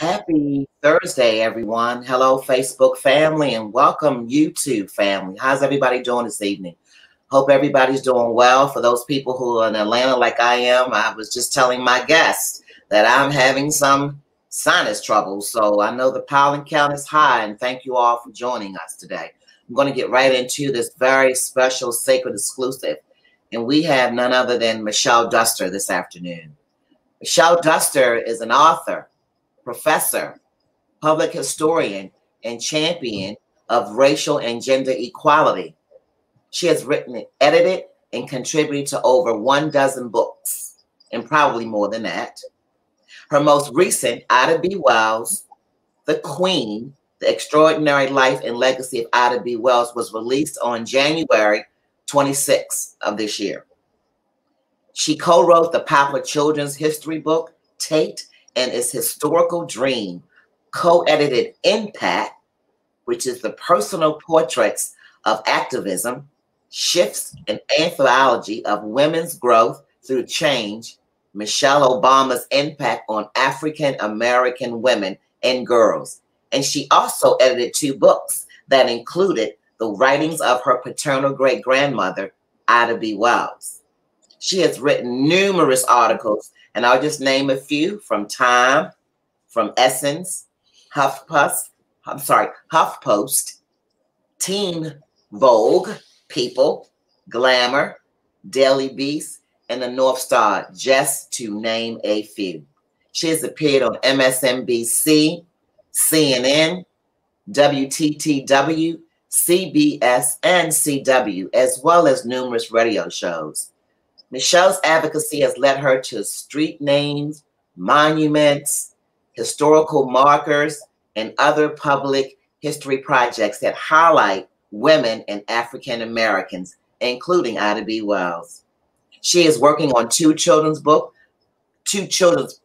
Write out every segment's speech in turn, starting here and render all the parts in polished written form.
Happy Thursday, everyone. Hello, Facebook family, and welcome, YouTube family. How's everybody doing this evening? Hope everybody's doing well. For those people who are in Atlanta like I am, I was just telling my guests that I'm having some sinus trouble. So I know the pollen count is high, and thank you all for joining us today. I'm going to get right into this very special sacred exclusive. And we have none other than Michelle Duster this afternoon. Michelle Duster is an author, professor, public historian, and champion of racial and gender equality. She has written, edited, and contributed to over 12 books, and probably more than that. Her most recent, Ida B. Wells, The Queen, The Extraordinary Life and Legacy of Ida B. Wells, was released on January 26th of this year. She co-wrote the popular children's history book, Tate and Its Historical Dream, co-edited Impact, which is the personal portraits of activism, shifts and anthology of women's growth through change, Michelle Obama's impact on African American women and girls. And she also edited 2 books that included the writings of her paternal great-grandmother, Ida B. Wells. She has written numerous articles, and I'll just name a few from Time, from Essence, HuffPost, Teen Vogue, People, Glamour, Daily Beast, and the North Star, just to name a few. She has appeared on MSNBC, CNN, WTTW, CBS, and CW, as well as numerous radio shows. Michelle's advocacy has led her to street names, monuments, historical markers, and other public history projects that highlight women and African Americans, including Ida B. Wells. She is working on 2 children's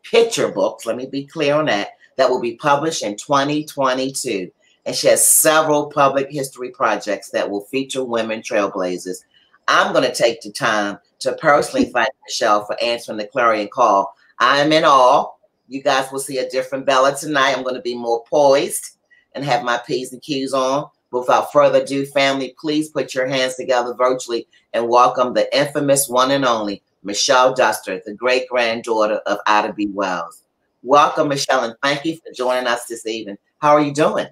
picture books, let me be clear on that will be published in 2022. And she has several public history projects that will feature women trailblazers. I'm going to take the time to personally thank Michelle for answering the clarion call. I am in awe. You guys will see a different Bella tonight. I'm going to be more poised and have my P's and Q's on. Without further ado, family, please put your hands together virtually and welcome the infamous one and only Michelle Duster, the great-granddaughter of Ida B. Wells. Welcome, Michelle, and thank you for joining us this evening. How are you doing?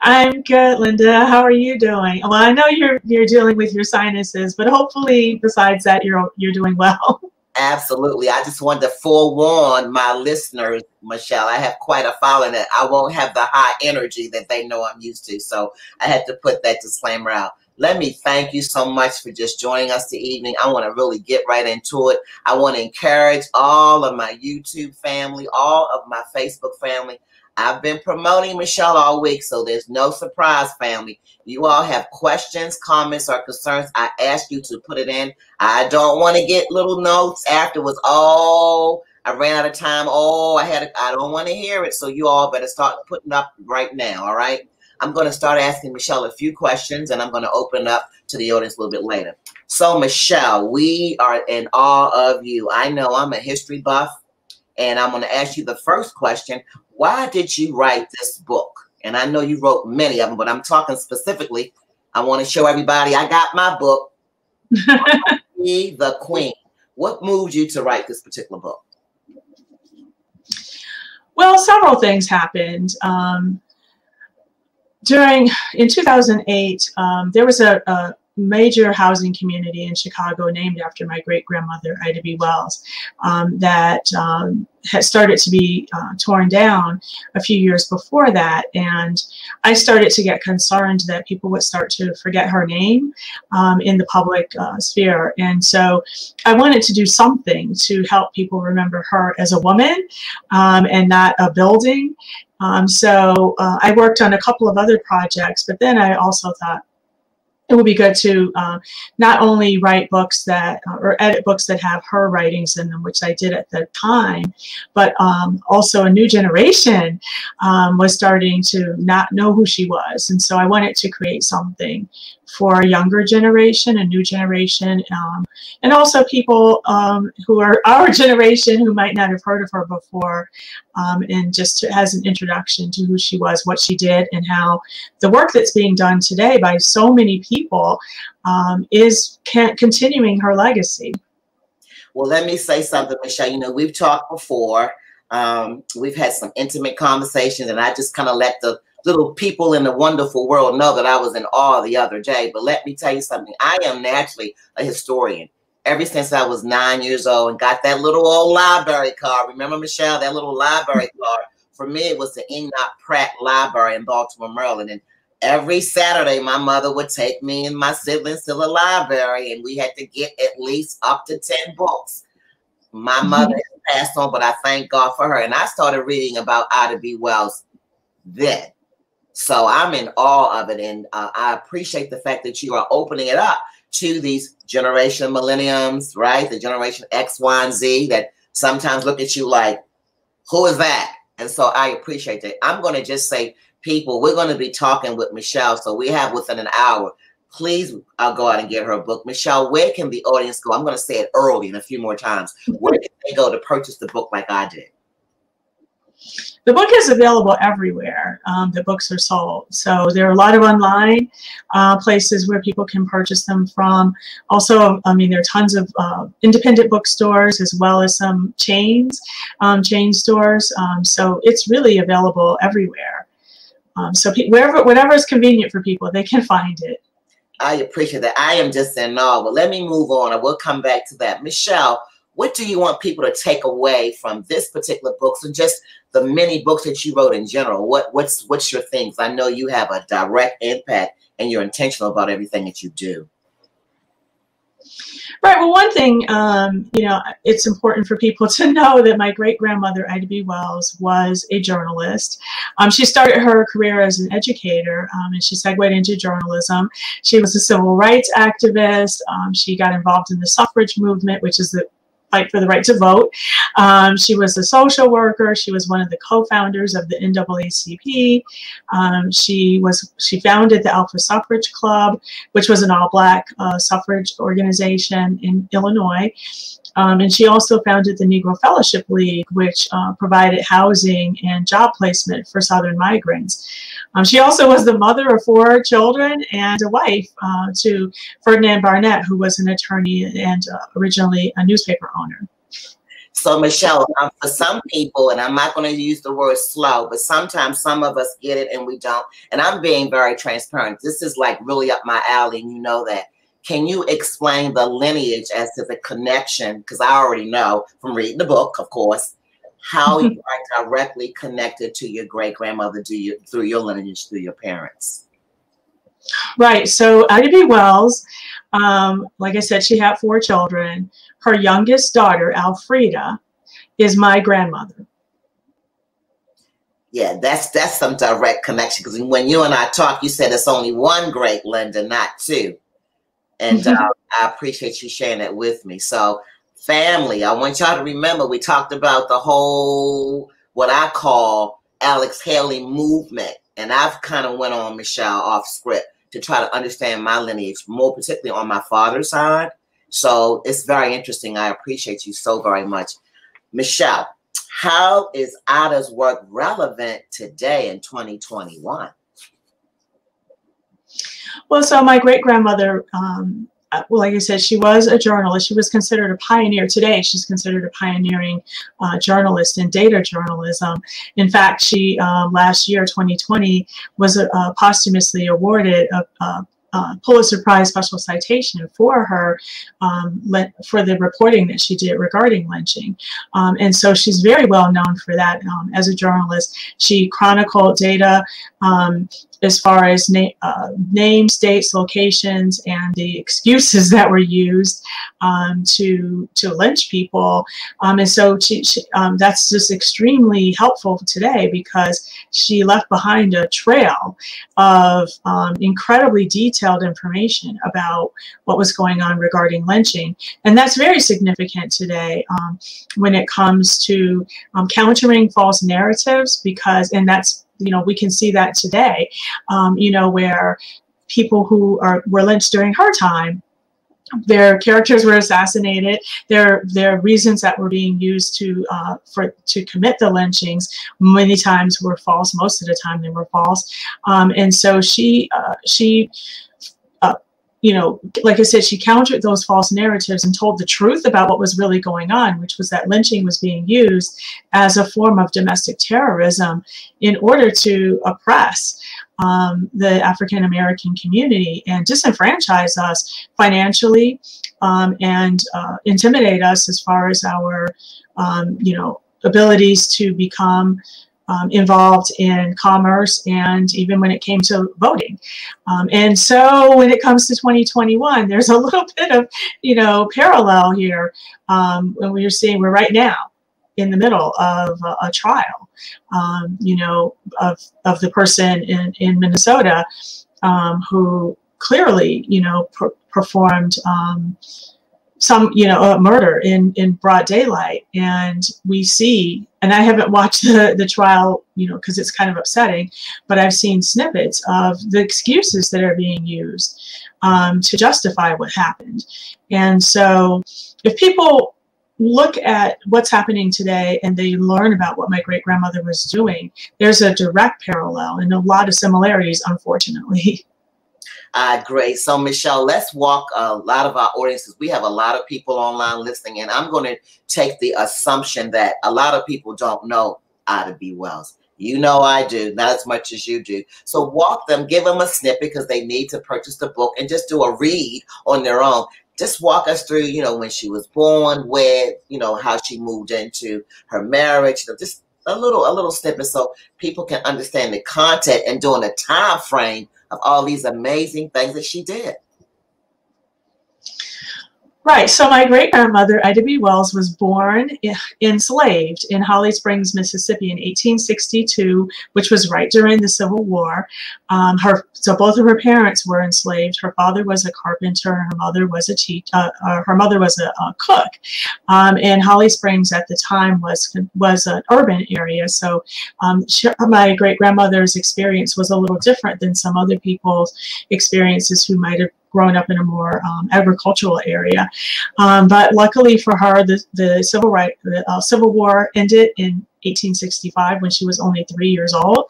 I'm good, Linda. How are you doing? Well, I know you're dealing with your sinuses, but hopefully, besides that, you're doing well. Absolutely. I just wanted to forewarn my listeners, Michelle, I have quite a following that I won't have the high energy that they know I'm used to. So I had to put that disclaimer out. Let me thank you so much for just joining us this evening. I want to really get right into it. I want to encourage all of my YouTube family, all of my Facebook family. I've been promoting Michelle all week, so there's no surprise, family. You all have questions, comments, or concerns, I ask you to put it in. I don't want to get little notes afterwards. Oh, I ran out of time. Oh, I don't want to hear it. So you all better start putting up right now, all right? I'm going to start asking Michelle a few questions, and I'm going to open up to the audience a little bit later. So, Michelle, we are in awe of you. I know I'm a history buff, and I'm going to ask you the first question. Why did you write this book? And I know you wrote many of them, but I'm talking specifically. I want to show everybody I got my book, The Queen. What moved you to write this particular book? Well, several things happened. In 2008, there was a major housing community in Chicago named after my great-grandmother, Ida B. Wells, that had started to be torn down a few years before that. And I started to get concerned that people would start to forget her name in the public sphere. And so I wanted to do something to help people remember her as a woman and not a building. So I worked on a couple of other projects, but then I also thought, it would be good to not only write books that, or edit books that have her writings in them, which I did at the time, but also a new generation was starting to not know who she was. And so I wanted to create something for a younger generation, a new generation, and also people who are our generation who might not have heard of her before, and just as an introduction to who she was, what she did, and how the work that's being done today by so many people is continuing her legacy. Well, let me say something, Michelle. You know, we've talked before. We've had some intimate conversations, and I just kind of let the little people in the wonderful world know that I was in awe the other day. But let me tell you something. I am naturally a historian. Ever since I was 9 years old and got that little old library card. Remember, Michelle, that little library card? For me, it was the Enoch Pratt Library in Baltimore, Maryland. And every Saturday, my mother would take me and my siblings to the library, and we had to get at least up to 10 books. My mother passed on, but I thank God for her. And I started reading about Ida B. Wells then. So I'm in awe of it. And I appreciate the fact that you are opening it up to these generation millenniums, right? The generation X, Y, and Z that sometimes look at you like, who is that? And so I appreciate that. I'm going to just say, people, we're going to be talking with Michelle. So we have within an hour. Please go out and get her book. Michelle, where can the audience go? I'm going to say it early and a few more times. Where can they go to purchase the book like I did? The book is available everywhere that books are sold. So there are a lot of online places where people can purchase them from. Also, I mean, there are tons of independent bookstores as well as some chain stores. So it's really available everywhere. So whatever is convenient for people, they can find it. I appreciate that. I am just in awe. But let me move on. I will come back to that. Michelle, what do you want people to take away from this particular book? So just the many books that you wrote in general, what's your things? I know you have a direct impact and you're intentional about everything that you do. Right. Well, one thing, you know, it's important for people to know that my great-grandmother, Ida B. Wells, was a journalist. She started her career as an educator, and she segued into journalism. She was a civil rights activist. She got involved in the suffrage movement, which is the fight for the right to vote. She was a social worker. She was one of the co-founders of the NAACP. She founded the Alpha Suffrage Club, which was an all-black suffrage organization in Illinois. And she also founded the Negro Fellowship League, which provided housing and job placement for Southern migrants. She also was the mother of 4 children and a wife to Ferdinand Barnett, who was an attorney and originally a newspaper owner. So, Michelle, for some people, and I'm not going to use the word slow, but sometimes some of us get it and we don't. And I'm being very transparent. This is like really up my alley, and you know that. Can you explain the lineage as to the connection? Because I already know from reading the book, of course, how you are directly connected to your great-grandmother through your lineage, through your parents. Right. So Ida B. Wells, like I said, she had 4 children. Her youngest daughter, Alfreda, is my grandmother. Yeah, that's some direct connection. Because when you and I talked, you said it's only one great Linda, not 2. And I appreciate you sharing that with me. So, family, I want y'all to remember we talked about the whole, what I call Alex Haley movement. And I've kind of went on, Michelle, off script to try to understand my lineage, more particularly on my father's side. So it's very interesting. I appreciate you so very much. Michelle, how is Ida's work relevant today in 2021? Well, so my great-grandmother, well, like I said, she was a journalist. She was considered a pioneer. Today, she's considered a pioneering journalist in data journalism. In fact, she, last year, 2020, was posthumously awarded a Pulitzer Prize special citation for her, for the reporting that she did regarding lynching. And so she's very well known for that as a journalist. She chronicled data as far as names, dates, locations, and the excuses that were used to lynch people. And so that's just extremely helpful today because she left behind a trail of incredibly detailed information about what was going on regarding lynching. And that's very significant today when it comes to countering false narratives, because, and that's, you know, we can see that today, you know, where people who were lynched during her time, their characters were assassinated. Their reasons that were being used to commit the lynchings many times were false. Most of the time they were false. And so she you know, like I said, she countered those false narratives and told the truth about what was really going on, which was that lynching was being used as a form of domestic terrorism in order to oppress the African American community and disenfranchise us financially and intimidate us as far as our, you know, abilities to become involved in commerce, and even when it came to voting. And so when it comes to 2021, there's a little bit of, you know, parallel here when we're seeing we're right now in the middle of a trial, you know, of the person in Minnesota who clearly, you know, performed some, you know, a murder in broad daylight. And we see, and I haven't watched the trial, you know, because it's kind of upsetting, but I've seen snippets of the excuses that are being used to justify what happened. And so if people look at what's happening today and they learn about what my great-grandmother was doing, there's a direct parallel and a lot of similarities, unfortunately. Great. So, Michelle, let's walk a lot of our audiences. We have a lot of people online listening, and I'm going to take the assumption that a lot of people don't know Ida B. Wells. You know I do, not as much as you do. So walk them, give them a snippet because they need to purchase the book and just do a read on their own. Just walk us through, you know, when she was born, where, you know, how she moved into her marriage, you know, just a little snippet so people can understand the content and during the time frame of all these amazing things that she did. Right. So my great-grandmother, Ida B. Wells, was born enslaved in Holly Springs, Mississippi in 1862, which was right during the Civil War. So both of her parents were enslaved. Her father was a carpenter, and her mother was a cook. And Holly Springs at the time was an urban area. So my great-grandmother's experience was a little different than some other people's experiences who might have grown up in a more agricultural area. But luckily for her, the Civil War ended in 1865 when she was only 3 years old.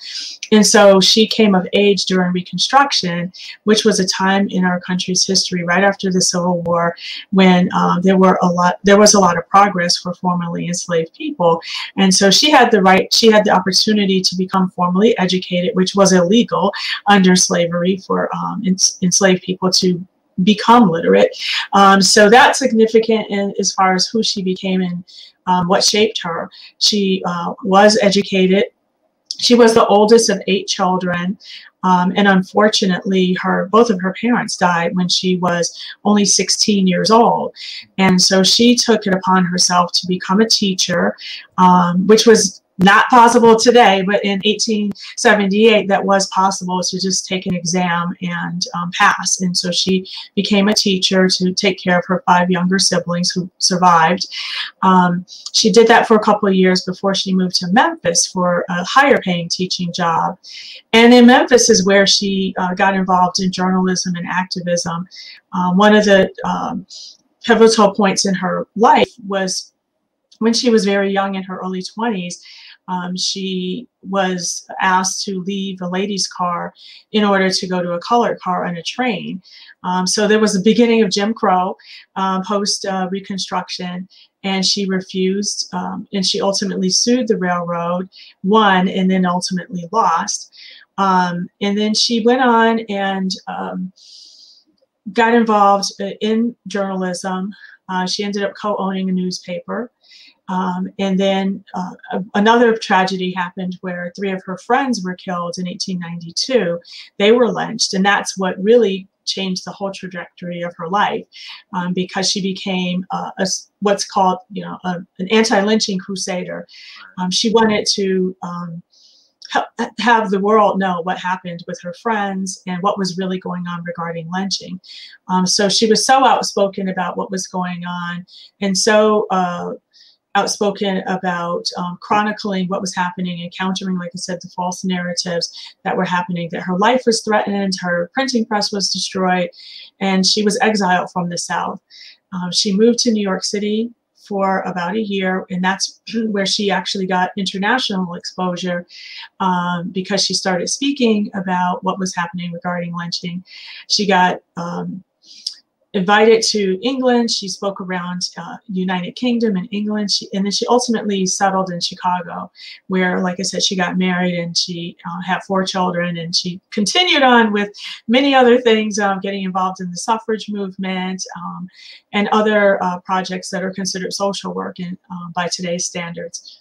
And so she came of age during Reconstruction, which was a time in our country's history right after the Civil War when there was a lot of progress for formerly enslaved people. And so she had the opportunity to become formally educated, which was illegal under slavery for enslaved people to become literate. So that's significant as far as who she became and what shaped her. She was educated. She was the oldest of 8 children. And unfortunately, both of her parents died when she was only 16 years old. And so she took it upon herself to become a teacher, which was not possible today, but in 1878 that was possible to just take an exam and pass. And so she became a teacher to take care of her 5 younger siblings who survived. She did that for a couple of years before she moved to Memphis for a higher paying teaching job. And in Memphis is where she got involved in journalism and activism. One of the pivotal points in her life was when she was very young, in her early 20s. She was asked to leave a ladies' car in order to go to a colored car on a train. So there was the beginning of Jim Crow post Reconstruction, and she refused, and she ultimately sued the railroad, won, and then ultimately lost. And then she went on and got involved in journalism. She ended up co-owning a newspaper. And then another tragedy happened where 3 of her friends were killed in 1892. They were lynched, and that's what really changed the whole trajectory of her life, because she became what's called, an anti-lynching crusader. She wanted to have the world know what happened with her friends and what was really going on regarding lynching. So she was so outspoken about what was going on, and so outspoken about chronicling what was happening and countering, like I said, the false narratives that were happening, that her life was threatened, her printing press was destroyed, and she was exiled from the South. She moved to New York City for about a year, and that's where she actually got international exposure, because she started speaking about what was happening regarding lynching. She got invited to England. She spoke around United Kingdom and England, and then she ultimately settled in Chicago, where, like I said, she got married and she had 4 children, and she continued on with many other things, getting involved in the suffrage movement, and other projects that are considered social work by today's standards.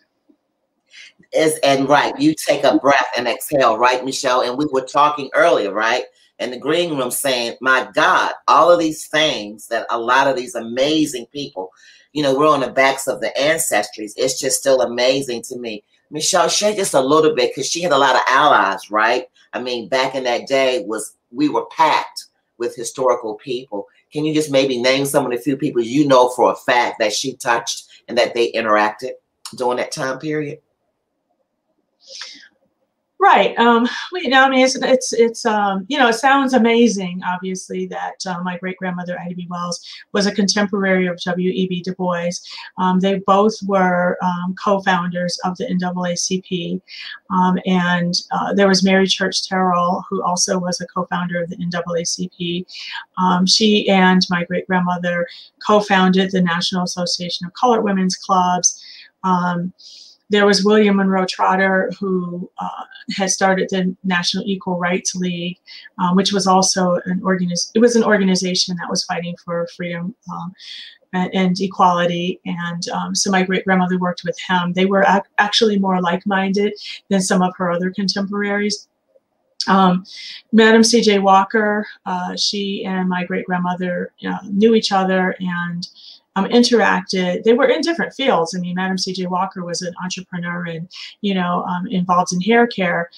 And right, you take a breath and exhale, right, Michelle? And we were talking earlier, right, in the green room, saying, my God, all of these things that a lot of these amazing people, you know, we're on the backs of the ancestries. It's just still amazing to me. Michelle, share just a little bit, because she had a lot of allies, right? I mean, back in that day, we were packed with historical people. Can you just maybe name some of the few people you know for a fact that she touched and that they interacted during that time period? Right. You know, I mean, it's you know, it sounds amazing, obviously, that my great-grandmother, Ida B. Wells, was a contemporary of W.E.B. Du Bois. They both were co-founders of the NAACP. And there was Mary Church Terrell, who also was a co-founder of the NAACP. She and my great-grandmother co-founded the National Association of Colored Women's Clubs. There was William Monroe Trotter, who had started the National Equal Rights League, which was also an organization that was fighting for freedom and equality. And so my great-grandmother worked with him. They were actually more like-minded than some of her other contemporaries. Madam C.J. Walker, she and my great-grandmother knew each other and interacted. They were in different fields. I mean, Madam C.J. Walker was an entrepreneur and, you know, involved in hair care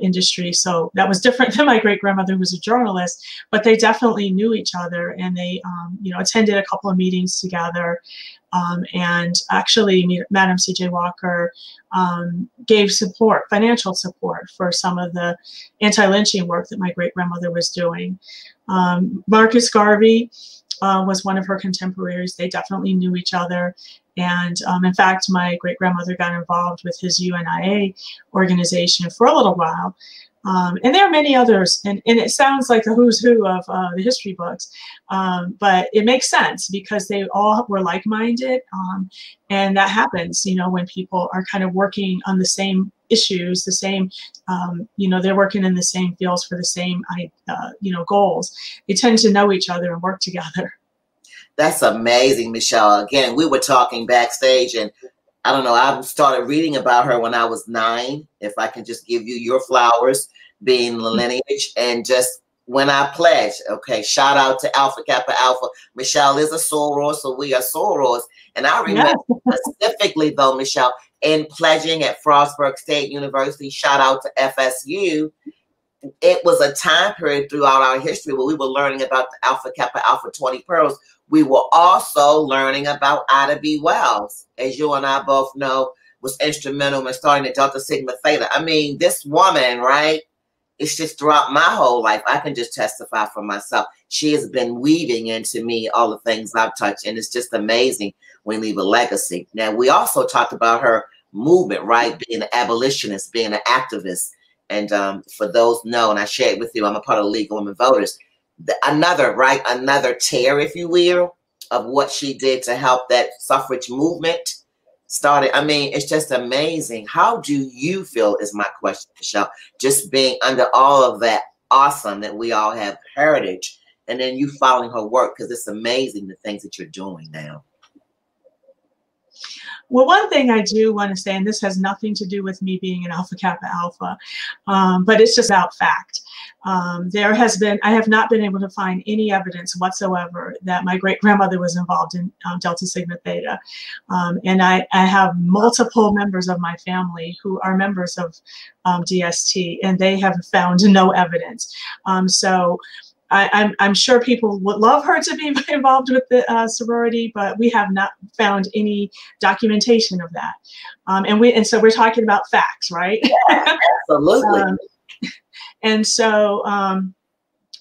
industry. So that was different than my great-grandmother, who was a journalist, but they definitely knew each other, and they, you know, attended a couple of meetings together. And actually, Madam C.J. Walker gave support, financial support, for some of the anti-lynching work that my great-grandmother was doing. Marcus Garvey was one of her contemporaries. They definitely knew each other. And in fact, my great-grandmother got involved with his UNIA organization for a little while. And there are many others, and it sounds like the who's who of the history books, but it makes sense because they all were like-minded, and that happens, you know, when people are kind of working on the same issues, the same, you know, they're working in the same fields for the same, you know, goals. They tend to know each other and work together. That's amazing, Michelle. Again, we were talking backstage, and I don't know, I started reading about her when I was 9, if I can just give you your flowers, being the lineage. And just when I pledged, okay, shout out to Alpha Kappa Alpha. Michelle is a soror, so we are sorors. And I remember specifically, though, Michelle, in pledging at Frostburg State University, shout out to FSU, it was a time period throughout our history where we were learning about the Alpha Kappa Alpha 20 Pearls. We were also learning about Ida B. Wells, as you and I both know, was instrumental in starting the Delta Sigma Theta. I mean, this woman, right? It's just throughout my whole life. I can just testify for myself. She has been weaving into me all the things I've touched, and it's just amazing when we leave a legacy. Now, we also talked about her movement, right? Being an abolitionist, being an activist. And for those who know, and I shared with you, I'm a part of the League of Women Voters. Another tear, if you will, of what she did to help that suffrage movement started. I mean, it's just amazing. How do you feel is my question, Michelle, just being under all of that awesome that we all have heritage, and then you following her work, because it's amazing the things that you're doing now. Well, one thing I do want to say, and this has nothing to do with me being an Alpha Kappa Alpha, but it's just about fact. I have not been able to find any evidence whatsoever that my great-grandmother was involved in Delta Sigma Theta. And I have multiple members of my family who are members of DST, and they have found no evidence. So I'm sure people would love her to be involved with the sorority, but we have not found any documentation of that. And so we're talking about facts, right? Yeah, absolutely. And so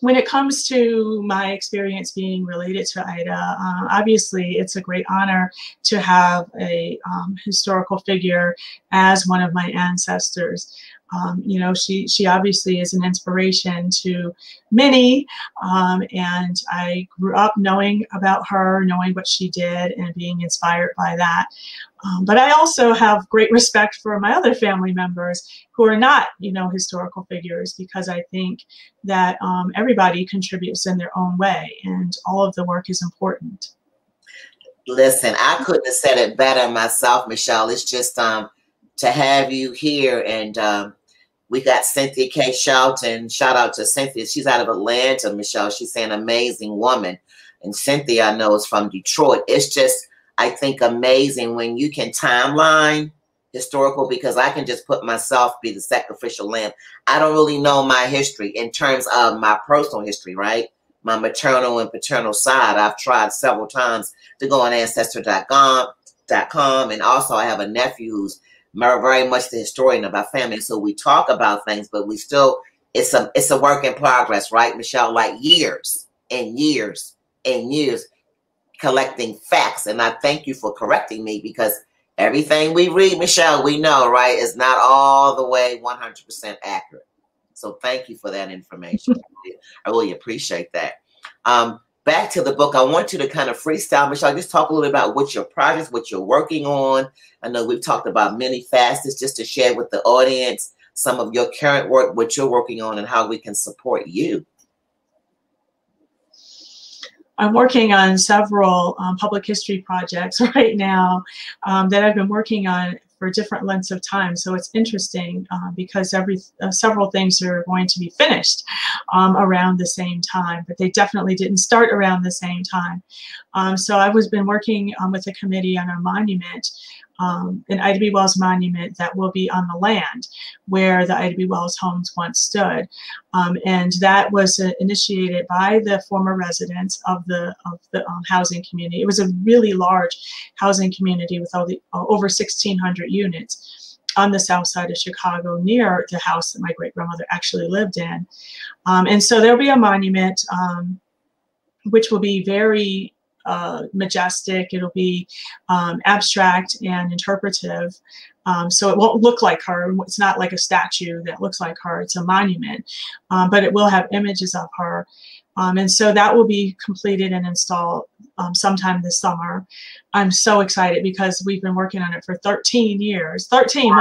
when it comes to my experience being related to Ida, obviously it's a great honor to have a historical figure as one of my ancestors. You know, she obviously is an inspiration to many, and I grew up knowing about her, knowing what she did, and being inspired by that. But I also have great respect for my other family members who are not, you know, historical figures, because I think that everybody contributes in their own way, and all of the work is important. Listen, I couldn't have said it better myself, Michelle. It's just to have you here, and we got Cynthia K. Shelton. Shout out to Cynthia. She's out of Atlanta, Michelle. She's an amazing woman. And Cynthia, I know, is from Detroit. It's just, I think, amazing when you can timeline historical, because I can just put myself be the sacrificial lamb. I don't really know my history in terms of my personal history, right? My maternal and paternal side. I've tried several times to go on ancestor.com, and also I have a nephew who's very much the historian of our family. So we talk about things, but we still, it's a work in progress, right, Michelle? Like years and years and years collecting facts. And I thank you for correcting me, because everything we read, Michelle, we know, right, is not all the way 100% accurate. So thank you for that information. I really appreciate that. Back to the book, I want you to kind of freestyle, Michelle. Just talk a little bit about what your projects, what you're working on. I know we've talked about many facets, just to share with the audience some of your current work, what you're working on, and how we can support you. I'm working on several public history projects right now that I've been working on for different lengths of time. So it's interesting because several things are going to be finished around the same time, but they definitely didn't start around the same time. So I was been working with a committee on a monument, an Ida B. Wells monument that will be on the land where the Ida B. Wells homes once stood. And that was initiated by the former residents of the housing community. It was a really large housing community with over 1,600 units on the south side of Chicago, near the house that my great-grandmother actually lived in. And so there'll be a monument which will be very majestic. It'll be abstract and interpretive. So it won't look like her. It's not like a statue that looks like her. It's a monument, but it will have images of her. And so that will be completed and installed sometime this summer. I'm so excited because we've been working on it for 13 years, 13,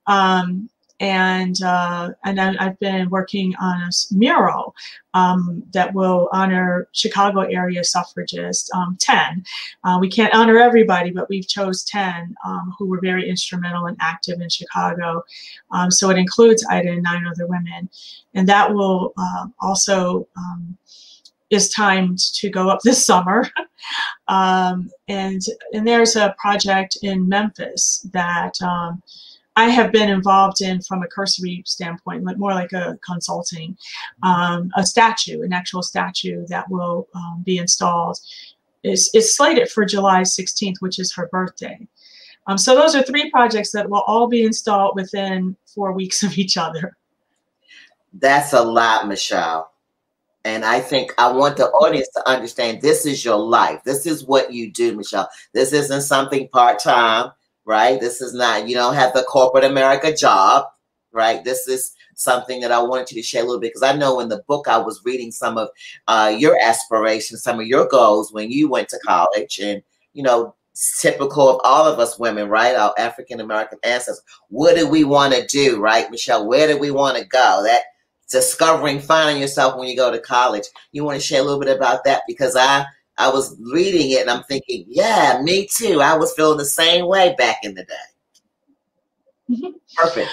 1-3. And then I've been working on a mural that will honor Chicago area suffragists, 10. We can't honor everybody, but we've chose 10 who were very instrumental and active in Chicago. So it includes Ida and 9 other women. And that will also is timed to go up this summer. And there's a project in Memphis that I have been involved in from a cursory standpoint, more like a consulting, a statue, an actual statue that will be installed. It's slated for July 16th, which is her birthday. So those are 3 projects that will all be installed within 4 weeks of each other. That's a lot, Michelle. And I think I want the audience to understand this is your life. This is what you do, Michelle. This isn't something part-time, right? This is not, you don't have the corporate America job, right? This is something that I wanted you to share a little bit, because I know in the book I was reading some of your aspirations, some of your goals when you went to college, and, you know, typical of all of us women, right? Our African-American ancestors. What do we want to do, right, Michelle? Where do we want to go? That discovering, finding yourself when you go to college. You want to share a little bit about that? Because I was reading it and I'm thinking, yeah, me too. I was feeling the same way back in the day. Perfect.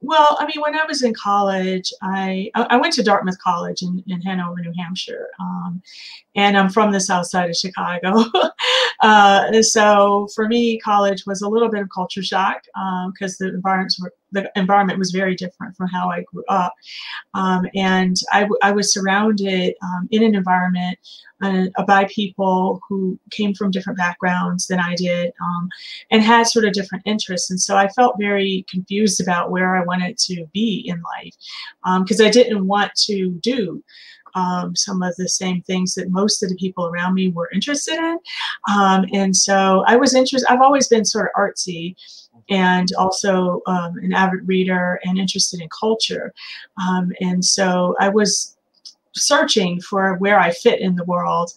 Well, I mean, when I was in college, I went to Dartmouth College in Hanover, New Hampshire, and I'm from the south side of Chicago. So for me, college was a little bit of culture shock because the environment was very different from how I grew up. And I was surrounded in an environment by people who came from different backgrounds than I did and had sort of different interests. And so I felt very confused about where I wanted to be in life because I didn't want to do some of the same things that most of the people around me were interested in. And so I was interested. I've always been sort of artsy and also an avid reader and interested in culture. And so I was searching for where I fit in the world.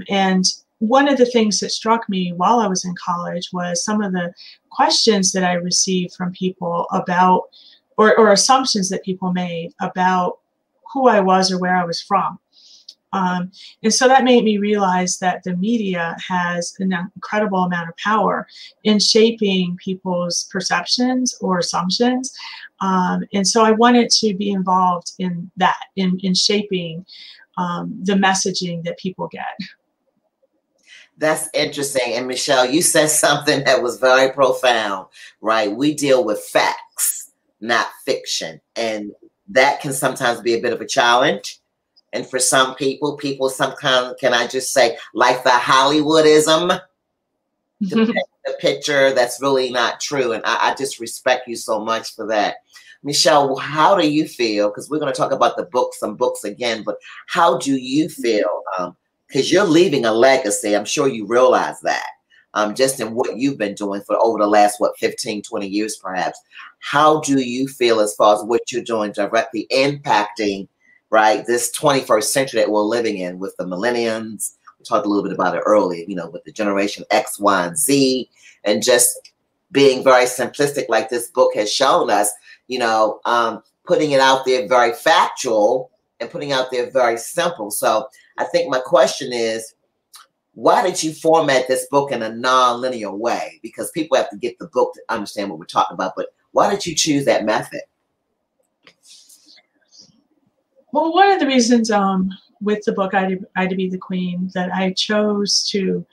And one of the things that struck me while I was in college was some of the questions that I received from people about, or assumptions that people made about who I was or where I was from. And so that made me realize that the media has an incredible amount of power in shaping people's perceptions or assumptions. And so I wanted to be involved in that, in shaping the messaging that people get. That's interesting. And Michelle, you said something that was very profound, right? We deal with facts, not fiction. And that can sometimes be a bit of a challenge. And for some people sometimes, can I just say, like the Hollywoodism, the picture that's really not true. And I just respect you so much for that. Michelle, how do you feel? Because we're going to talk about the books, some books again, but how do you feel? Because you're leaving a legacy. I'm sure you realize that just in what you've been doing for over the last, 15, 20 years, perhaps. How do you feel as far as what you're doing directly impacting, right, this 21st century that we're living in with the millennials? We talked a little bit about it earlier, with the generation X, Y, and Z, and just being very simplistic like this book has shown us, putting it out there very factual and putting out there very simple. So I think my question is, why did you format this book in a non-linear way? Because people have to get the book to understand what we're talking about, but why did you choose that method? Well, one of the reasons with the book, I to Be the Queen, that I chose to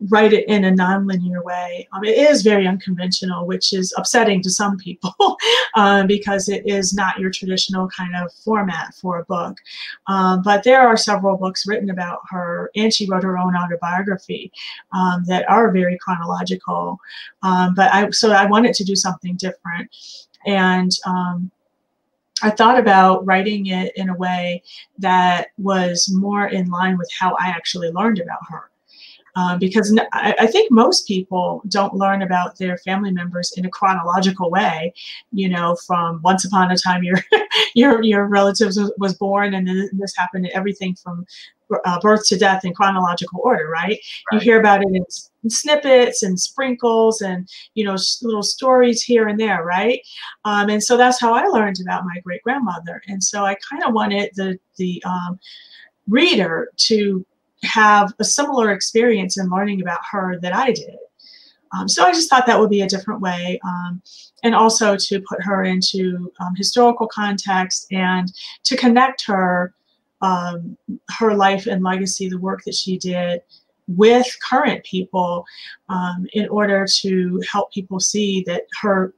write it in a non-linear way. It is very unconventional, which is upsetting to some people because it is not your traditional kind of format for a book. But there are several books written about her, and she wrote her own autobiography that are very chronological. So I wanted to do something different. And I thought about writing it in a way that was more in line with how I actually learned about her. Because I think most people don't learn about their family members in a chronological way, from once upon a time your relatives was born and then this happened, everything from birth to death in chronological order, right? You hear about it in snippets and sprinkles and, little stories here and there, right? And so that's how I learned about my great-grandmother. And so I kind of wanted the reader to have a similar experience in learning about her that I did. So I just thought that would be a different way, and also to put her into historical context and to connect her life and legacy, the work that she did, with current people in order to help people see that her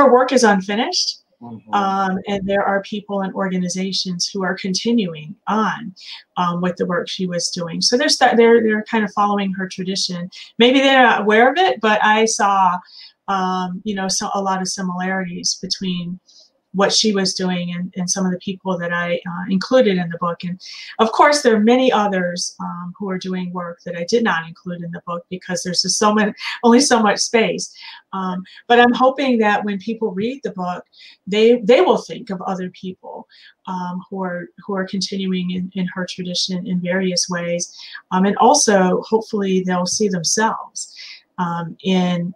work is unfinished. Mm-hmm. And there are people and organizations who are continuing on with the work she was doing. So they're kind of following her tradition. Maybe they're not aware of it, but I saw, so a lot of similarities between what she was doing and some of the people that I included in the book. And of course, there are many others who are doing work that I did not include in the book because there's just only so much space. But I'm hoping that when people read the book, they will think of other people who are continuing in her tradition in various ways. And also, hopefully, they'll see themselves in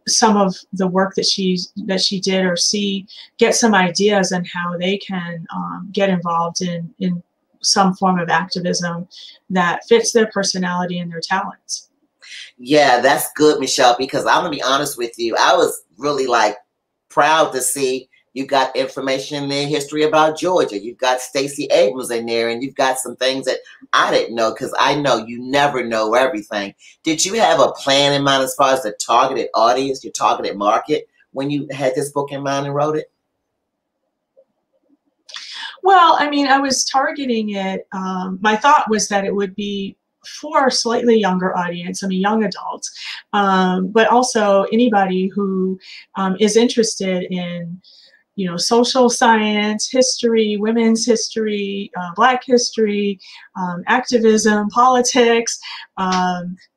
some of the work that she did, or get some ideas on how they can get involved in some form of activism that fits their personality and their talents. Yeah, that's good, Michelle, because I'm going to be honest with you. I was really like proud to see you got information in the history about Georgia. You've got Stacey Abrams in there, and you've got some things that I didn't know, because I know you never know everything. Did you have a plan in mind as far as the targeted audience, your targeted market, when you had this book in mind and wrote it? Well, I mean, I was targeting it. My thought was that it would be for a slightly younger audience, I mean, young adults, but also anybody who is interested in, you know, social science, history, women's history, Black history, activism, politics,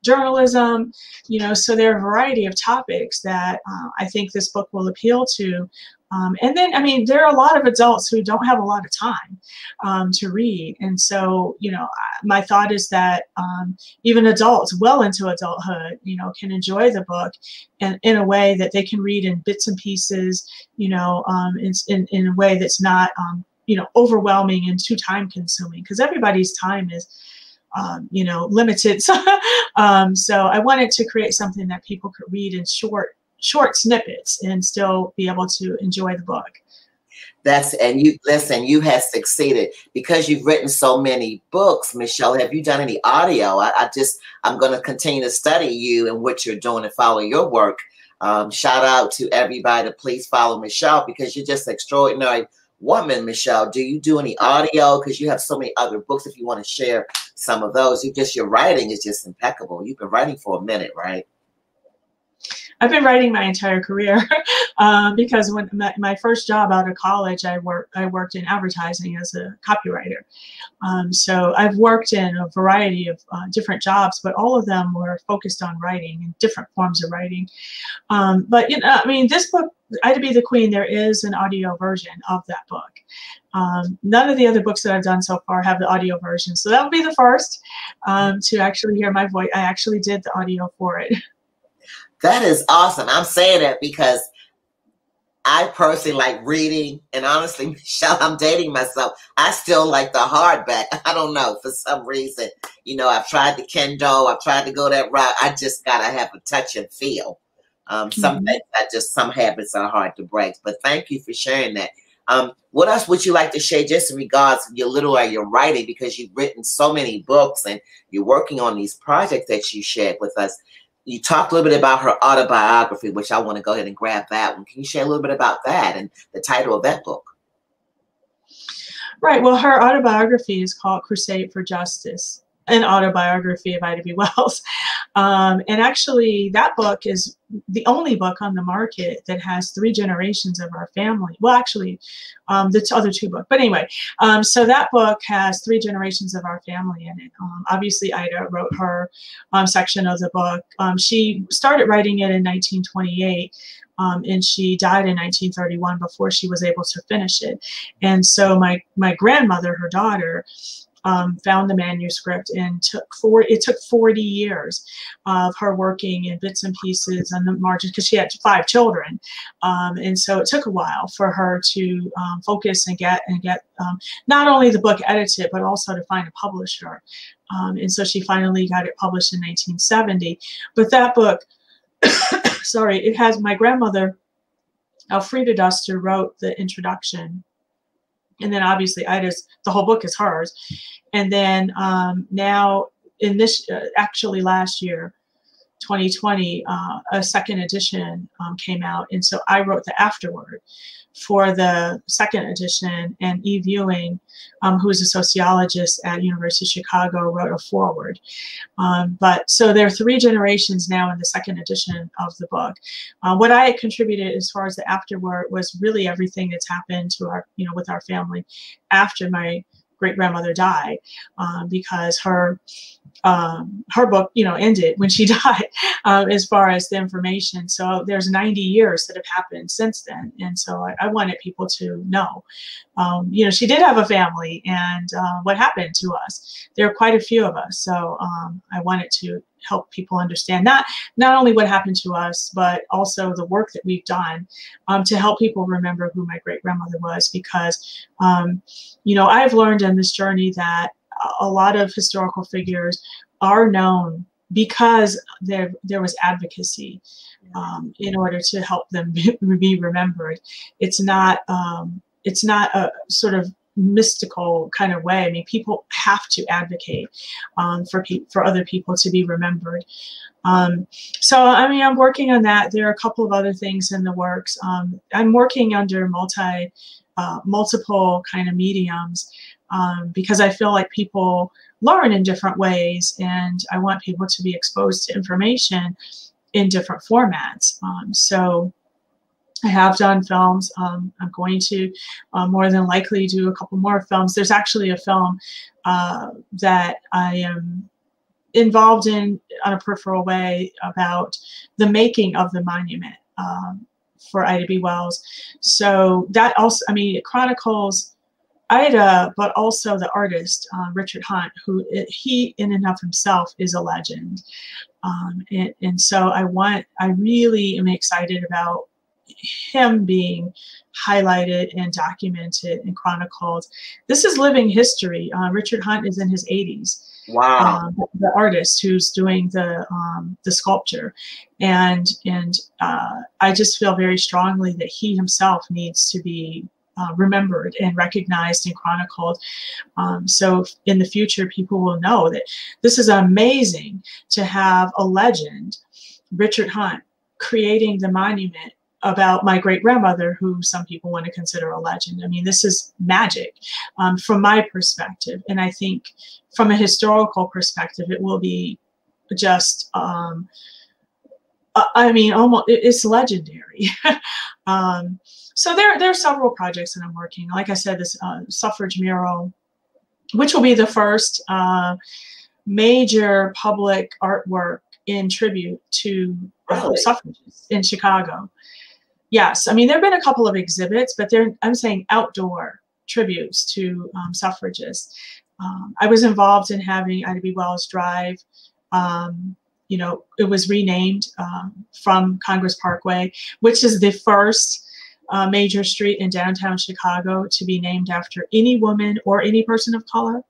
journalism, you know, so there are a variety of topics that I think this book will appeal to. And then, I mean, there are a lot of adults who don't have a lot of time to read. And so, you know, my thought is that even adults well into adulthood, you know, can enjoy the book in a way that they can read in bits and pieces, you know, in a way that's not, you know, overwhelming and too time consuming, because everybody's time is, you know, limited. So I wanted to create something that people could read in short snippets and still be able to enjoy the book. And you listen, you have succeeded because you've written so many books. Michelle, have you done any audio? I'm going to continue to study you and what you're doing and follow your work. Shout out to everybody to please follow Michelle, because you're just an extraordinary woman. Michelle, do you do any audio? Because you have so many other books. If you want to share some of those, your writing is just impeccable. You've been writing for a minute, right? I've been writing my entire career because when my first job out of college, I worked in advertising as a copywriter. So I've worked in a variety of different jobs, but all of them were focused on writing and different forms of writing. But, you know, I mean, this book, Ida B. the Queen, there is an audio version of that book. None of the other books that I've done so far have the audio version. So that will be the first to actually hear my voice. I actually did the audio for it. That is awesome. I'm saying that because I personally like reading, and honestly, Michelle, I'm dating myself. I still like the hardback. I don't know, for some reason. You know, I've tried the Kindle. I've tried to go that route. I just got to have a touch and feel. Some things, some habits are hard to break. But thank you for sharing that. What else would you like to share just in regards to your writing, because you've written so many books and you're working on these projects that you shared with us? You talked a little bit about her autobiography, which I want to go ahead and grab that one. Can you share a little bit about that and the title of that book? Right. Well, her autobiography is called Crusade for Justice, an autobiography of Ida B. Wells. And actually, that book is the only book on the market that has 3 generations of our family. Well, actually, the other 2 books. But anyway, so that book has 3 generations of our family in it. Obviously, Ida wrote her section of the book. She started writing it in 1928. And she died in 1931 before she was able to finish it. And so my grandmother, her daughter, found the manuscript, and it took 40 years of her working in bits and pieces on the margins, because she had 5 children, and so it took a while for her to focus and get not only the book edited, but also to find a publisher. And so she finally got it published in 1970. But that book, sorry, it has my grandmother, Elfrida Duster, wrote the introduction. And then obviously the whole book is hers. And then now in this, actually last year, 2020, a second edition came out. And so I wrote the afterword for the second edition, and Eve Ewing, who is a sociologist at University of Chicago, wrote a foreword. But so there are 3 generations now in the second edition of the book. What I had contributed as far as the afterword was really everything that's happened to our, with our family after my great-grandmother died, because her book, ended when she died, as far as the information. So there's 90 years that have happened since then. And so I wanted people to know, she did have a family, and what happened to us. There are quite a few of us. So I wanted to help people understand not only what happened to us, but also the work that we've done to help people remember who my great-grandmother was. Because, I've learned in this journey that a lot of historical figures are known because there was advocacy in order to help them be remembered. It's not a sort of mystical kind of way. I mean, people have to advocate for other people to be remembered. So, I mean, I'm working on that. There are a couple of other things in the works. I'm working under multiple kind of mediums because I feel like people learn in different ways, and I want people to be exposed to information in different formats. So I have done films. I'm going to more than likely do a couple more films. There's actually a film that I am involved in on a peripheral way about the making of the monument for Ida B. Wells. So that also, I mean, it chronicles Ida, but also the artist, Richard Hunt, he in and of himself is a legend. And so I really am excited about him being highlighted and documented and chronicled. This is living history. Richard Hunt is in his 80s. Wow. The artist who's doing the sculpture, and I just feel very strongly that he himself needs to be remembered and recognized and chronicled. So in the future, people will know that this is amazing to have a legend, Richard Hunt, creating the monument about my great-grandmother, who some people want to consider a legend. I mean, this is magic from my perspective. And I think from a historical perspective, it will be just, I mean, almost, it's legendary. So there are several projects that I'm working. Like I said, this suffrage mural, which will be the first major public artwork in tribute to suffragists in Chicago. Yes, I mean, there have been a couple of exhibits, but I'm saying outdoor tributes to suffragists. I was involved in having Ida B. Wells Drive. You know, it was renamed from Congress Parkway, which is the first major street in downtown Chicago to be named after any woman or any person of color.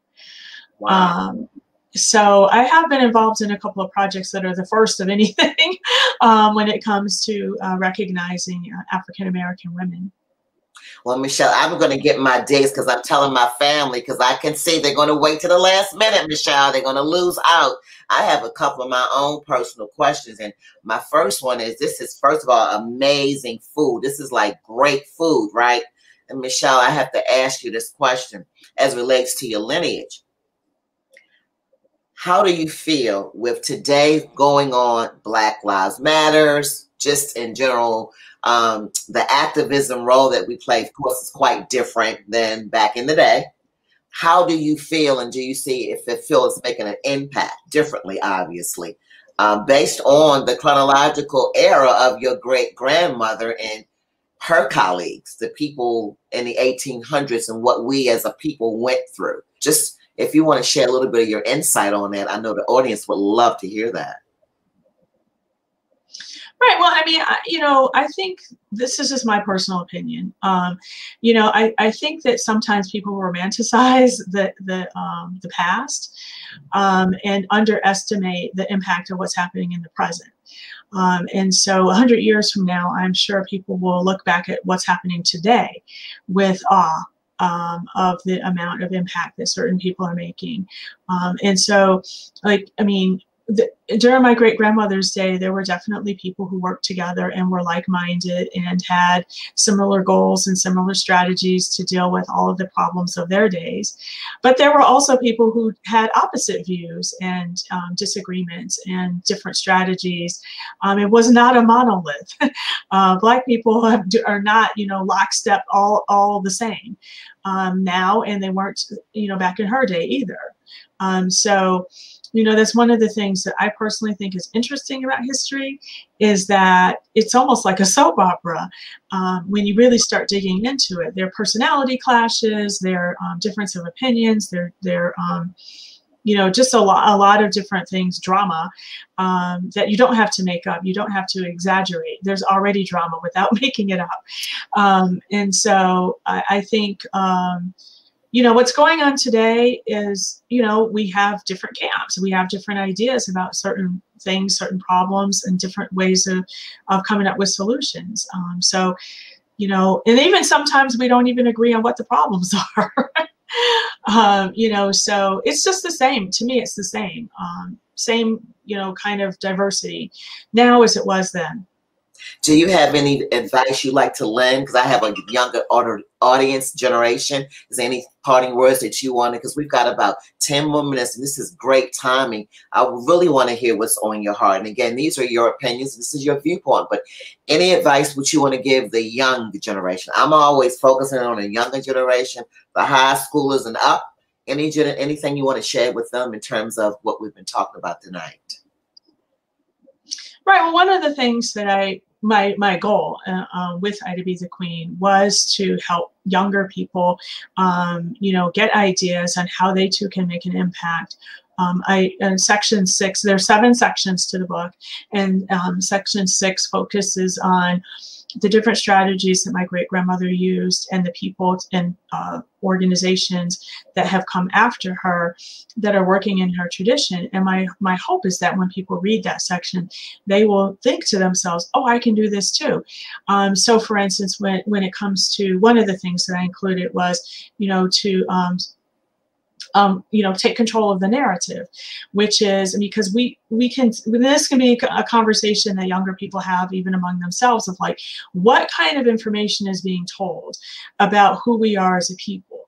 Wow. So I have been involved in a couple of projects that are the first of anything when it comes to recognizing African-American women. Well, Michelle, I'm going to get my dates because I'm telling my family, because I can see they're going to wait to the last minute, Michelle. They're going to lose out. I have a couple of my own personal questions. And my first one is, this is, first of all, amazing food. This is like great food, right? And Michelle, I have to ask you this question as relates to your lineage. How do you feel with today going on Black Lives Matters, just in general, the activism role that we play, of course, is quite different than back in the day. How do you feel, and do you see if it feels making an impact differently, obviously, based on the chronological era of your great-grandmother and her colleagues, the people in the 1800s and what we as a people went through? Just if you want to share a little bit of your insight on that, I know the audience would love to hear that. Right. Well, I mean, you know, I think this is just my personal opinion. You know, I think that sometimes people romanticize the past and underestimate the impact of what's happening in the present. And so 100 years from now, I'm sure people will look back at what's happening today with awe of the amount of impact that certain people are making. And so, like, I mean, during my great-grandmother's day, there were definitely people who worked together and were like-minded and had similar goals and similar strategies to deal with all of the problems of their days. But there were also people who had opposite views and disagreements and different strategies. It was not a monolith. Black people are not, you know, lockstep all the same now, and they weren't, you know, back in her day either. So, you know, that's one of the things that I personally think is interesting about history, is that it's almost like a soap opera when you really start digging into it. There are personality clashes, there are difference of opinions, there you know, just a lot of different things, drama that you don't have to make up. You don't have to exaggerate. There's already drama without making it up. And so I think, what's going on today is, we have different camps. We have different ideas about certain things, certain problems, and different ways of coming up with solutions. So, and even sometimes we don't even agree on what the problems are. So it's just the same. To me, it's the same. Same, kind of diversity now as it was then. Do you have any advice you like to lend? Because I have a younger audience generation. Is there any parting words that you want? Because we've got about 10 more minutes, and this is great timing. I really want to hear what's on your heart. And again, these are your opinions. This is your viewpoint. But any advice which you want to give the young generation? I'm always focusing on the younger generation, the high schoolers and up. Anything you want to share with them in terms of what we've been talking about tonight? Right. Well, one of the things that my goal with Ida Be the Queen was to help younger people, get ideas on how they too can make an impact. In section 6, there are 7 sections to the book, and section 6 focuses on the different strategies that my great-grandmother used and the people and organizations that have come after her that are working in her tradition. And my hope is that when people read that section, they will think to themselves, oh, I can do this too. So for instance, when it comes to one of the things that I included was, take control of the narrative, which is because this can be a conversation that younger people have even among themselves of like, what kind of information is being told about who we are as a people?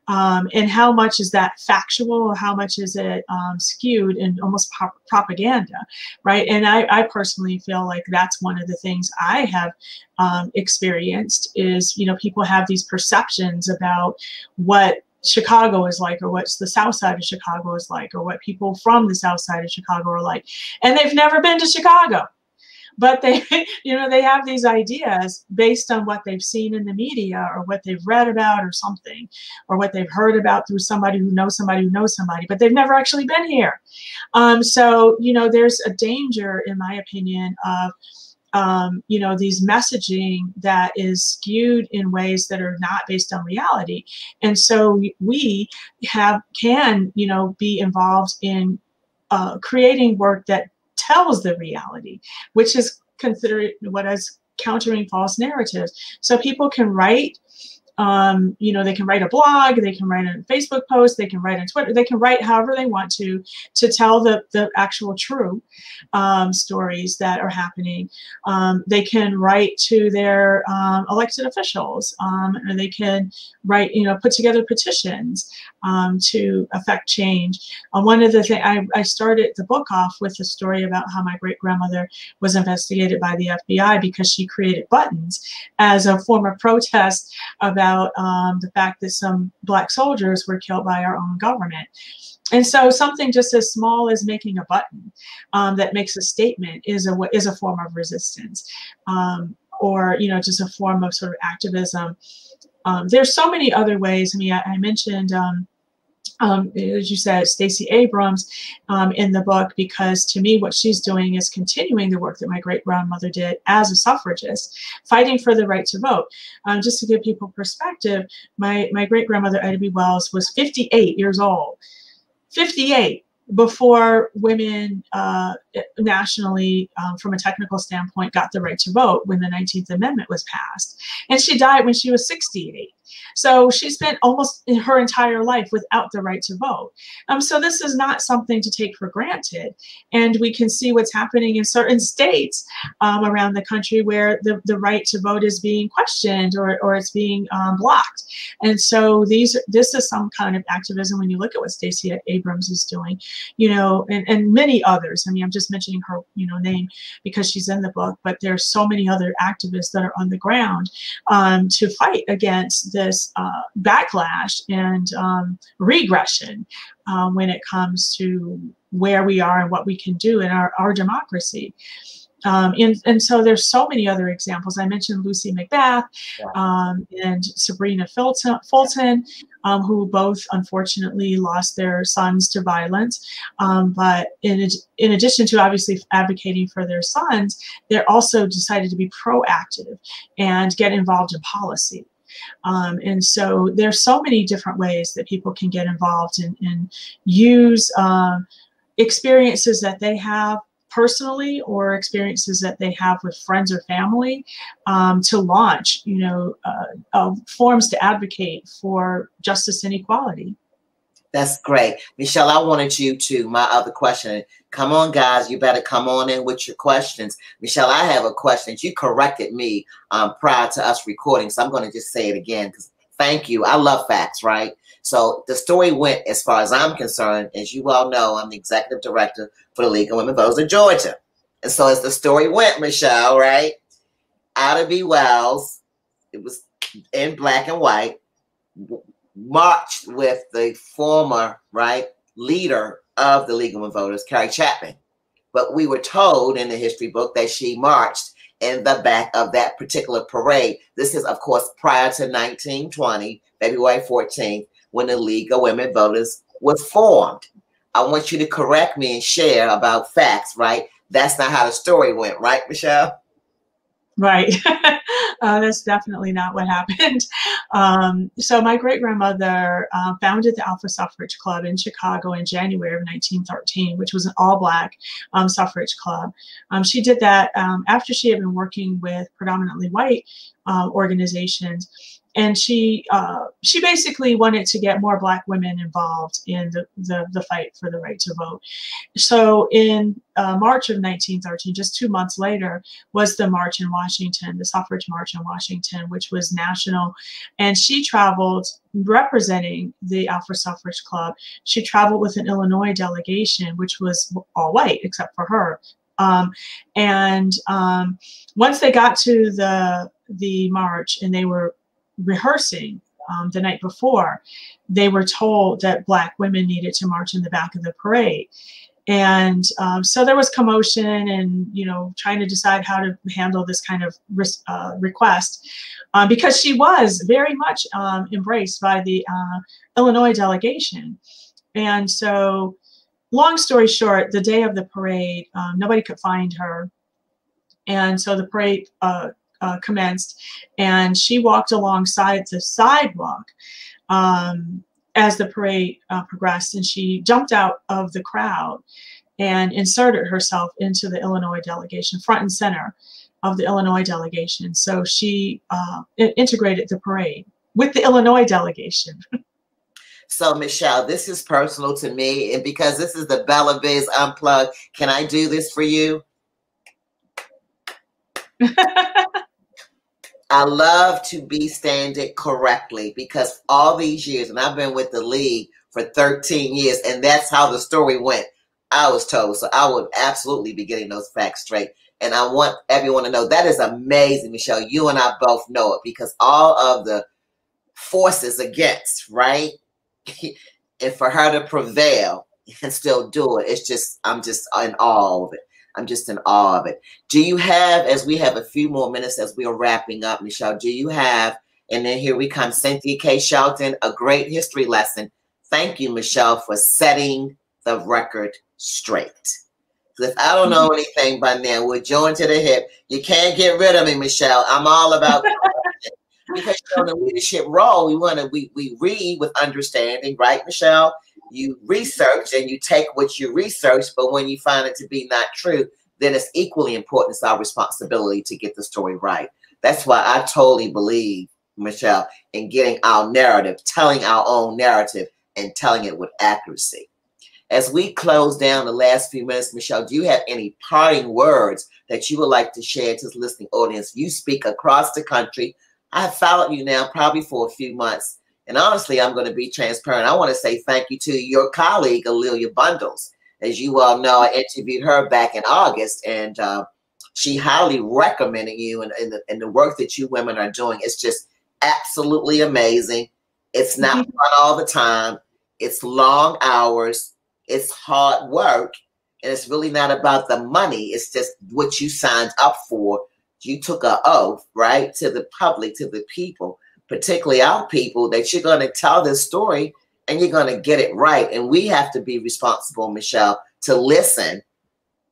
And how much is that factual, or how much is it skewed and almost propaganda, right? And I personally feel like that's one of the things I have experienced is, people have these perceptions about what Chicago is like, or what's the South Side of Chicago is like, or what people from the South Side of Chicago are like, and they've never been to Chicago, but they, they have these ideas based on what they've seen in the media, or what they've read about, or something, or what they've heard about through somebody who knows somebody who knows somebody, but they've never actually been here. So there's a danger, in my opinion, of these messaging that is skewed in ways that are not based on reality. And so we can be involved in creating work that tells the reality, which is considered what is countering false narratives. So people can write, they can write a blog, they can write a Facebook post, they can write on Twitter, they can write however they want to tell the actual true stories that are happening. They can write to their elected officials, or they can write, put together petitions to affect change. One of the things, I started the book off with a story about how my great-grandmother was investigated by the FBI because she created buttons as a form of protest about the fact that some Black soldiers were killed by our own government. And so something just as small as making a button that makes a statement is a form of resistance, or just a form of sort of activism. There's so many other ways. I mean, I mentioned, as you said, Stacey Abrams in the book, because to me what she's doing is continuing the work that my great-grandmother did as a suffragist, fighting for the right to vote. Just to give people perspective, my great-grandmother Ida B. Wells was 58 years old. 58 before women nationally, from a technical standpoint, got the right to vote when the 19th Amendment was passed. And she died when she was 68. So she spent almost her entire life without the right to vote. So this is not something to take for granted. And we can see what's happening in certain states around the country where the right to vote is being questioned, or it's being blocked. And so this is some kind of activism when you look at what Stacey Abrams is doing, and many others. I mean, I'm just mentioning her, name because she's in the book, but there's so many other activists that are on the ground to fight against this backlash and regression when it comes to where we are and what we can do in our democracy. And so there's so many other examples. I mentioned Lucy McBath and Sabrina Fulton, who both unfortunately lost their sons to violence. But in addition to obviously advocating for their sons, they also decided to be proactive and get involved in policy. And so there's so many different ways that people can get involved and use experiences that they have personally or experiences that they have with friends or family to launch, forms to advocate for justice and equality. That's great. Michelle, I wanted you to, my other question. Come on, guys, you better come on in with your questions. Michelle, I have a question. You corrected me prior to us recording, so I'm going to just say it again. Thank you. I love facts, right? So the story went, as far as I'm concerned, as you well know, I'm the executive director for the League of Women Voters of Georgia. And so as the story went, Michelle, right, Ida B. Wells, it was in black and white, marched with the former, right, leader of the League of Women Voters, Carrie Chapman. But we were told in the history book that she marched in the back of that particular parade. This is, of course, prior to 1920, February 14th, when the League of Women Voters was formed. I want you to correct me and share about facts, right? That's not how the story went, right, Michelle? Right. That's definitely not what happened. So my great-grandmother founded the Alpha Suffrage Club in Chicago in January of 1913, which was an all-black suffrage club. She did that after she had been working with predominantly white organizations. And she basically wanted to get more black women involved in the fight for the right to vote. So in March of 1913, just 2 months later, was the march in Washington, the suffrage march in Washington, which was national. And she traveled representing the Alpha Suffrage Club. She traveled with an Illinois delegation, which was all white except for her. Once they got to the march and they were rehearsing the night before, they were told that black women needed to march in the back of the parade. And so there was commotion and, trying to decide how to handle this kind of request because she was very much embraced by the Illinois delegation. And so long story short, the day of the parade, nobody could find her. And so the parade commenced, and she walked alongside the sidewalk as the parade progressed, and she jumped out of the crowd and inserted herself into the Illinois delegation, front and center of the Illinois delegation. So she integrated the parade with the Illinois delegation. So, Michelle, this is personal to me, and because this is the Bella Biz Unplugged, can I do this for you? I love to be standing correctly because all these years, and I've been with the League for 13 years, and that's how the story went, I was told. So I would absolutely be getting those facts straight. And I want everyone to know that is amazing, Michelle. You and I both know it because all of the forces against, right? And for her to prevail and still do it, it's just, I'm just in awe of it. I'm just in awe of it. Do you have, as we have a few more minutes as we are wrapping up, Michelle, do you have, and then here we come, Cynthia K. Shelton, a great history lesson. Thank you, Michelle, for setting the record straight. If I don't know anything by now, we're joined to the hip. You can't get rid of me, Michelle. I'm all about because in the leadership role, we read with understanding, right, Michelle? You research and you take what you research, but when you find it to be not true, then it's equally important. It's our responsibility to get the story right. That's why I totally believe, Michelle, in getting our narrative, telling our own narrative, and telling it with accuracy. As we close down the last few minutes, Michelle, do you have any parting words that you would like to share to the listening audience? You speak across the country. I have followed you now probably for a few months. And honestly, I'm going to be transparent. I want to say thank you to your colleague, Alelia Bundles. As you all know, I interviewed her back in August, and she highly recommended you and the work that you women are doing. It's just absolutely amazing. It's not fun all the time. It's long hours. It's hard work. And it's really not about the money. It's just what you signed up for. You took an oath, right, to the public, to the people, particularly our people, that you're going to tell this story and you're going to get it right. And we have to be responsible, Michelle, to listen,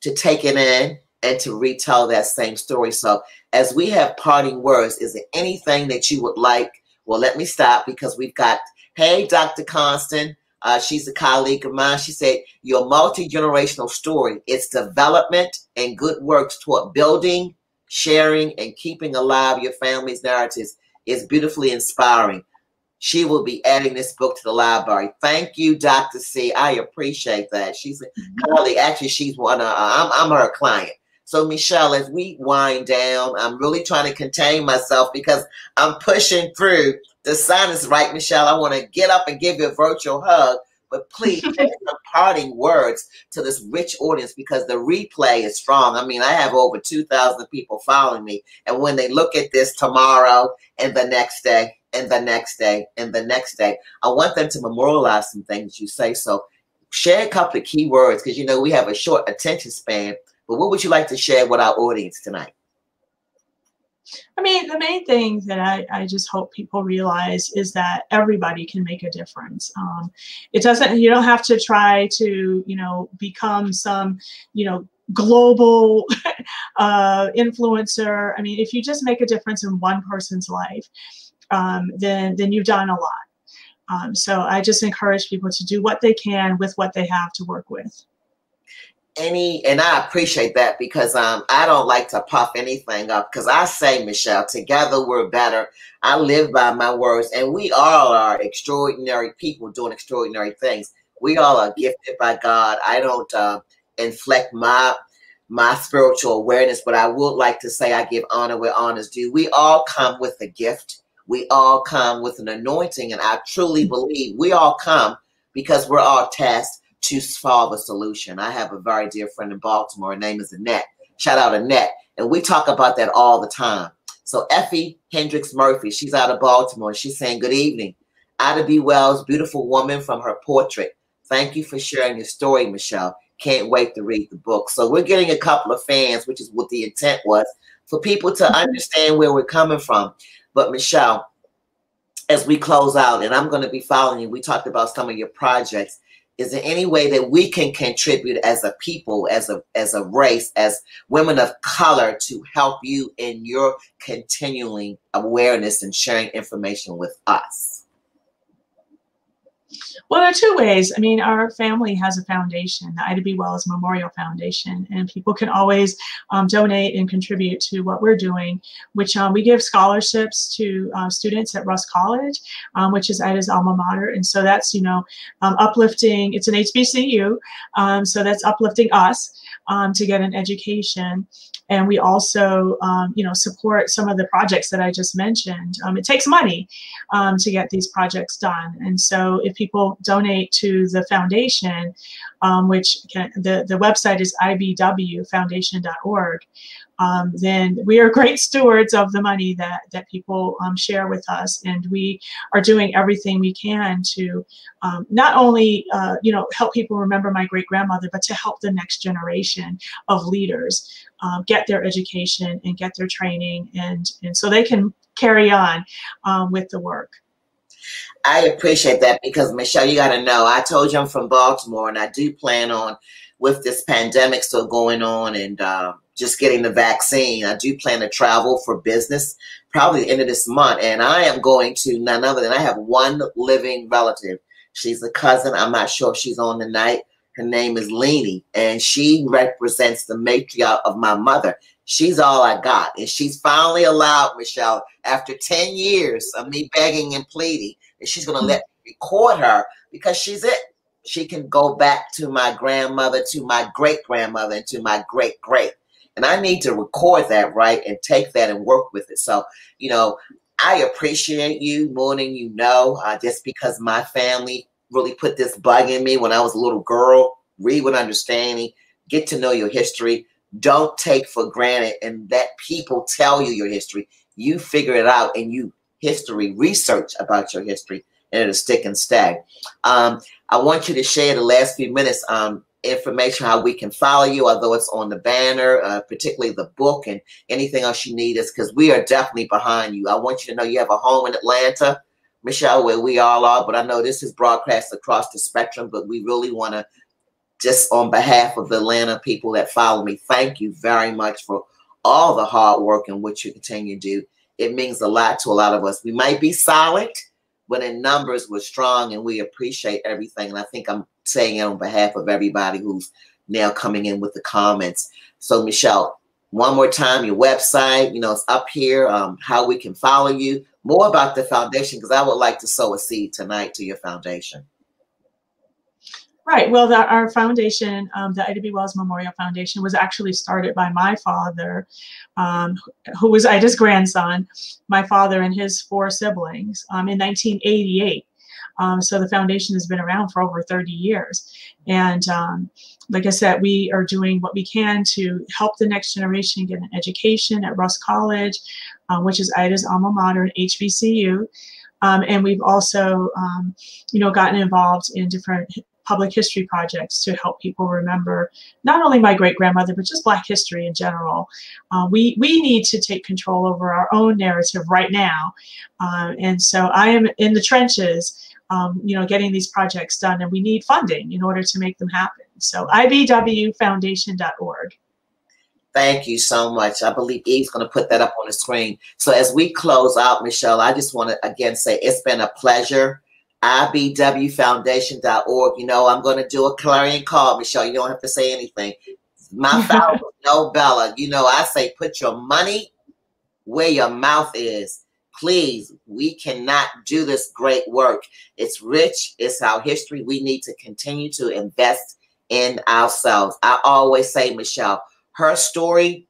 to take it in, and to retell that same story. So as we have parting words, is there anything that you would like Well, let me stop because we've got, hey, Dr. Constant. She's a colleague of mine. She said, your multi-generational story, its development and good works toward building, sharing, and keeping alive your family's narratives is beautifully inspiring. She will be adding this book to the library. Thank you, Dr. C. I appreciate that. She's a colleague. Actually, she's one of, I'm her client. So, Michelle, as we wind down, I'm really trying to contain myself because I'm pushing through. The sun is right, Michelle. I want to get up and give you a virtual hug, but please say some parting words to this rich audience because the replay is strong. I mean, I have over 2,000 people following me. And when they look at this tomorrow and the next day and the next day and the next day, I want them to memorialize some things you say. So share a couple of key words because, you know, we have a short attention span. But what would you like to share with our audience tonight? I mean, the main thing that I just hope people realize is that everybody can make a difference. It doesn't, you don't have to try to, you know, become some, you know, global influencer. I mean, if you just make a difference in one person's life, then you've done a lot. So I just encourage people to do what they can with what they have to work with. And I appreciate that because I don't like to puff anything up because I say, Michelle, together we're better. I live by my words, and we all are extraordinary people doing extraordinary things. We all are gifted by God. I don't inflect my spiritual awareness, but I would like to say I give honor where honor's due. We all come with a gift. We all come with an anointing, and I truly believe we all come because we're all tasked to solve a solution. I have a very dear friend in Baltimore. Her name is Annette. Shout out Annette. And we talk about that all the time. So Effie Hendricks Murphy, she's out of Baltimore. She's saying, good evening. Ida B. Wells, beautiful woman from her portrait. Thank you for sharing your story, Michelle. Can't wait to read the book. So we're getting a couple of fans, which is what the intent was, for people to understand where we're coming from. But Michelle, as we close out, and I'm going to be following you, we talked about some of your projects. Is there any way that we can contribute as a people, as a race, as women of color to help you in your continuing awareness and sharing information with us? Well, there are two ways. I mean, our family has a foundation, the Ida B. Wells Memorial Foundation, and people can always donate and contribute to what we're doing, which we give scholarships to students at Russ College, which is Ida's alma mater. And so that's, you know, uplifting, it's an HBCU, so that's uplifting us to get an education. And we also, you know, support some of the projects that I just mentioned. It takes money to get these projects done. And so if people donate to the foundation, which the website is ibwfoundation.org, then we are great stewards of the money that people share with us. And we are doing everything we can to not only, you know, help people remember my great-grandmother, but to help the next generation of leaders get their education and get their training, and so they can carry on with the work. I appreciate that because, Michelle, you got to know, I told you I'm from Baltimore, and I do plan on, with this pandemic still going on and just getting the vaccine, I do plan to travel for business probably the end of this month. And I am going to none other than, I have one living relative. She's a cousin. I'm not sure if she's on tonight. Her name is Leanie, and she represents the matriarch of my mother. She's all I got. And she's finally allowed, Michelle, after 10 years of me begging and pleading, that she's going to let me record her because she's it. She can go back to my grandmother, to my great-grandmother, and to my great-great. And I need to record that, right, and take that and work with it. So, you know, I appreciate you more than you know, just because my family really put this bug in me when I was a little girl. Read with understanding, get to know your history. Don't take for granted and let people tell you your history. You figure it out and you research about your history, and it'll stick and stay. I want you to share the last few minutes information how we can follow you, although it's on the banner, particularly the book and anything else you need us, because we are definitely behind you. I want you to know you have a home in Atlanta, Michelle, where we all are, but I know this is broadcast across the spectrum, but we really want to, just on behalf of the Atlanta people that follow me, thank you very much for all the hard work and what you continue to do. it means a lot to a lot of us. We might be silent, but in numbers, we're strong, and we appreciate everything. And I think I'm saying it on behalf of everybody who's now coming in with the comments. So, Michelle, one more time, your website, it's up here, how we can follow you, more about the foundation, because I would like to sow a seed tonight to your foundation. Right. Well, our foundation, the Ida B. Wells Memorial Foundation, was actually started by my father, who was Ida's grandson, my father and his 4 siblings, in 1988. So the foundation has been around for over 30 years. And like I said, we are doing what we can to help the next generation get an education at Russ College, which is Ida's alma mater and HBCU. And we've also, gotten involved in different public history projects to help people remember not only my great-grandmother, but just Black history in general. We need to take control over our own narrative right now. And so I am in the trenches, getting these projects done, and we need funding in order to make them happen. So ibwfoundation.org. Thank you so much. I believe Eve's going to put that up on the screen. So as we close out, Michelle, I just want to again say it's been a pleasure. ibwfoundation.org. I'm going to do a clarion call, Michelle. You don't have to say anything. My foul, no Bella. I say put your money where your mouth is. Please, we cannot do this great work. It's rich. It's our history. We need to continue to invest in ourselves. I always say, Michelle, her story,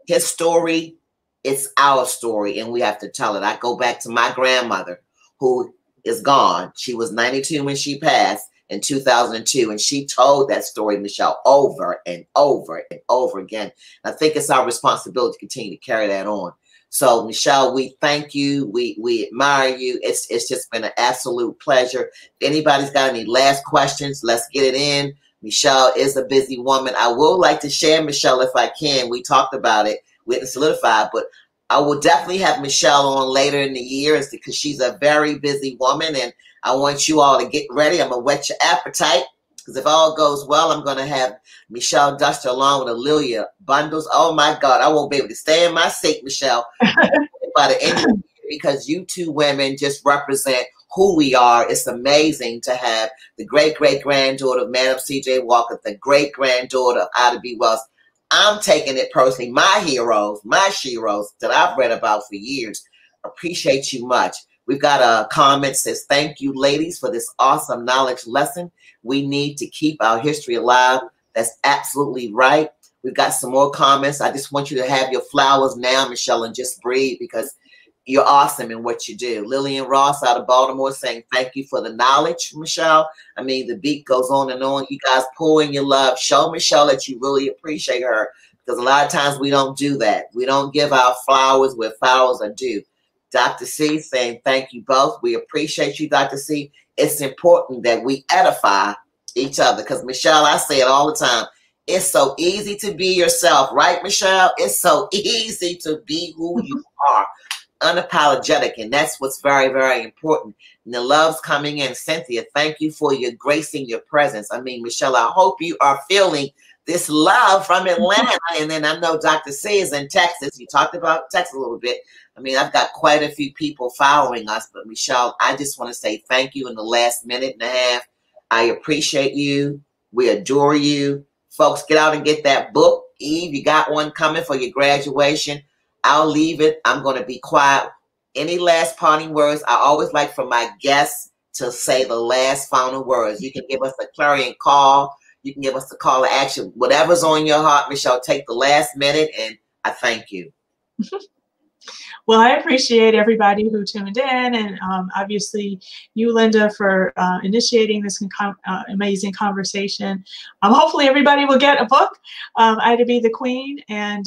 his story, it's our story, and we have to tell it. I go back to my grandmother, who is gone. She was 92 when she passed in 2002, and she told that story, Michelle, over and over and over again. I think it's our responsibility to continue to carry that on. So, Michelle, we thank you. We admire you. It's just been an absolute pleasure. If anybody's got any last questions, let's get it in. Michelle is a busy woman. I would like to share, Michelle, if I can. We talked about it. We didn't solidify, but I will definitely have Michelle on later in the year because she's a very busy woman, and I want you all to get ready. I'm going to whet your appetite because if all goes well, I'm going to have Michelle Duster along with Alelia bundles. Oh, my God. I won't be able to stay in my seat, Michelle, by the end of the year, because you two women just represent who we are. It's amazing to have the great-great-granddaughter of Madam C.J. Walker, the great-granddaughter of Ida B. Wells. I'm taking it personally. My heroes, my sheroes that I've read about for years. Appreciate you much. We've got a comment that says, thank you, ladies, for this awesome knowledge lesson. We need to keep our history alive. That's absolutely right. We've got some more comments. I just want you to have your flowers now, Michelle, and just breathe because you're awesome in what you do. Lillian Ross out of Baltimore saying, thank you for the knowledge, Michelle. I mean, the beat goes on and on. You guys pour in your love. Show Michelle that you really appreciate her because a lot of times we don't do that. We don't give our flowers where flowers are due. Dr. C saying, thank you both. We appreciate you, Dr. C. It's important that we edify each other because, Michelle, I say it all the time. It's so easy to be yourself, right, Michelle? It's so easy to be who you are. Unapologetic, and that's what's very, very important. And the love's coming in. Cynthia, thank you for your grace and your presence. I mean, Michelle, I hope you are feeling this love from Atlanta. And then I know Dr. C is in Texas. You talked about Texas a little bit. I mean, I've got quite a few people following us, but Michelle, I just want to say thank you in the last minute and a half. I appreciate you. We adore you. Folks, get out and get that book. Eve, you got one coming for your graduation. I'll leave it. I'm going to be quiet. Any last parting words? I always like for my guests to say the last final words. You can give us a clarion call. You can give us a call to action. Whatever's on your heart, Michelle, take the last minute, and I thank you. Well, I appreciate everybody who tuned in, and obviously you, Linda, for initiating this amazing conversation. Hopefully everybody will get a book, Ida B. the Queen, and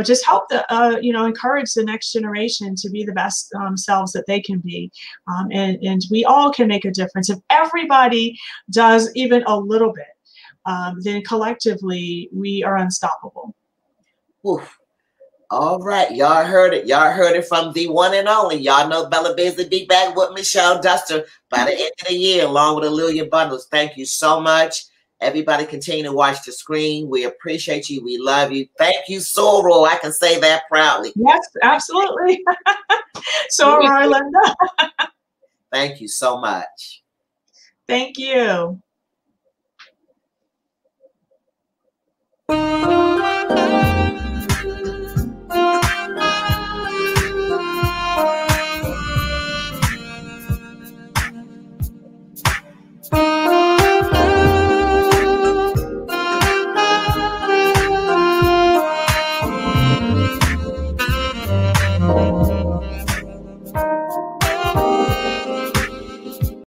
just help encourage the next generation to be the best selves that they can be. And we all can make a difference. If everybody does even a little bit, then collectively we are unstoppable. Oof. All right. Y'all heard it. Y'all heard it from the one and only. Y'all know Bella Biz will be back with Michelle Duster by the end of the year, along with Alelia Bundles. Thank you so much. Everybody continue to watch the screen. We appreciate you. We love you. Thank you, Sorrel. I can say that proudly. Yes, absolutely. Sorrel, Linda. Thank you so much. Thank you.